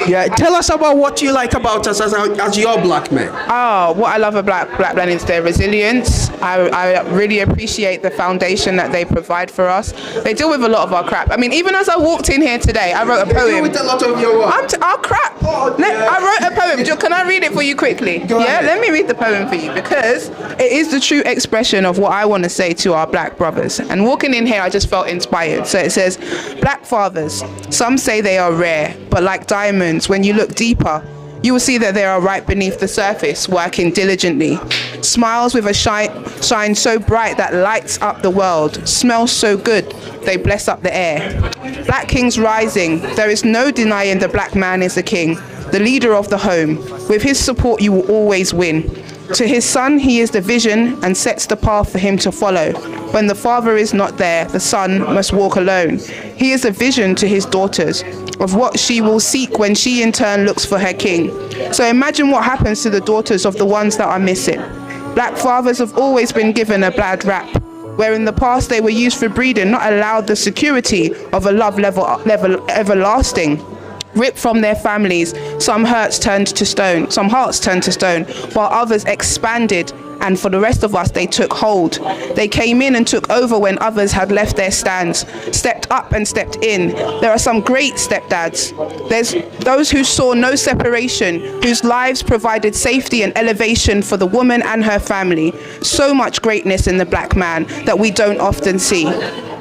Yeah, tell us about what you like about us as your black men. Oh, what I love about black men is their resilience. I really appreciate the foundation that they provide for us. They deal with a lot of our crap. I mean, even as I walked in here today, I wrote a poem. With a lot of your work. Our crap. I wrote a poem. Can I read it for you quickly? Go ahead. Let me read the poem for you because it is the true expression of what I want to say to our black brothers. And walking in here, I just felt inspired. So it says, "Black fathers, some say they are rare, but like diamonds, when you look deeper, you will see that they are right beneath the surface, working diligently. Smiles with a shine so bright that lights up the world. Smells so good, they bless up the air. Black kings rising, there is no denying the black man is the king, the leader of the home. With his support, you will always win. To his son, he is the vision and sets the path for him to follow. When the father is not there, the son must walk alone. He is a vision to his daughters of what she will seek when she in turn looks for her king. So imagine what happens to the daughters of the ones that are missing. Black fathers have always been given a bad rap, where in the past they were used for breeding, not allowed the security of a love level everlasting. Ripped from their families, some hearts turned to stone, while others expanded, and for the rest of us, they took hold. They came in and took over when others had left their stands, stepped up and stepped in. There are some great stepdads. There's those who saw no separation, whose lives provided safety and elevation for the woman and her family. So much greatness in the black man that we don't often see.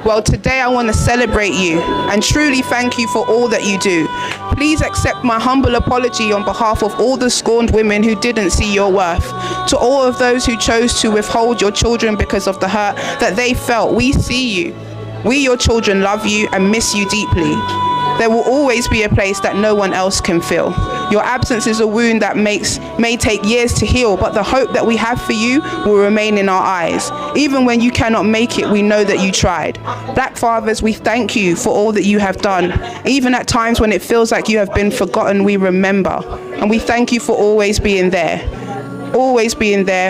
Well, today I want to celebrate you and truly thank you for all that you do. Please accept my humble apology on behalf of all the scorned women who didn't see your worth. To all of those who chose to withhold your children because of the hurt that they felt, we see you. We, your children, love you and miss you deeply. There will always be a place that no one else can fill. Your absence is a wound that may take years to heal, but the hope that we have for you will remain in our eyes. Even when you cannot make it, we know that you tried. Black fathers, we thank you for all that you have done. Even at times when it feels like you have been forgotten, we remember. And we thank you for always being there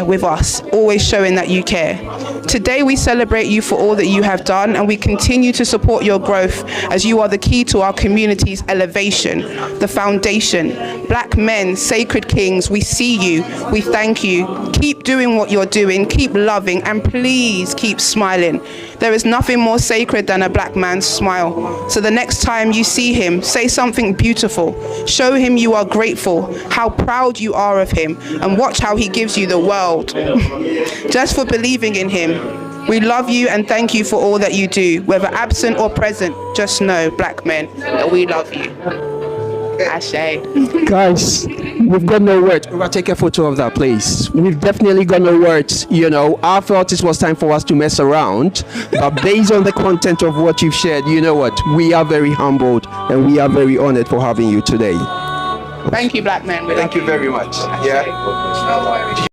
with us, always showing that you care. Today we celebrate you for all that you have done, and we continue to support your growth as you are the key to our community's elevation, the foundation. Black men, sacred kings, we see you, we thank you. Keep doing what you're doing, keep loving, and please keep smiling. There is nothing more sacred than a black man's smile. So the next time you see him, say something beautiful. Show him you are grateful, how proud you are of him, and watch how he gives you the world. Just for believing in him. We love you and thank you for all that you do. Whether absent or present, just know, black men, that we love you. Ashe. Guys, we've got no words. We'll take a photo of that, please. We've definitely got no words. I felt it was time for us to mess around. But based on the content of what you've shared, you know what? We are very humbled and we are very honored for having you today. Thank you, black men. Thank you very much. Yeah.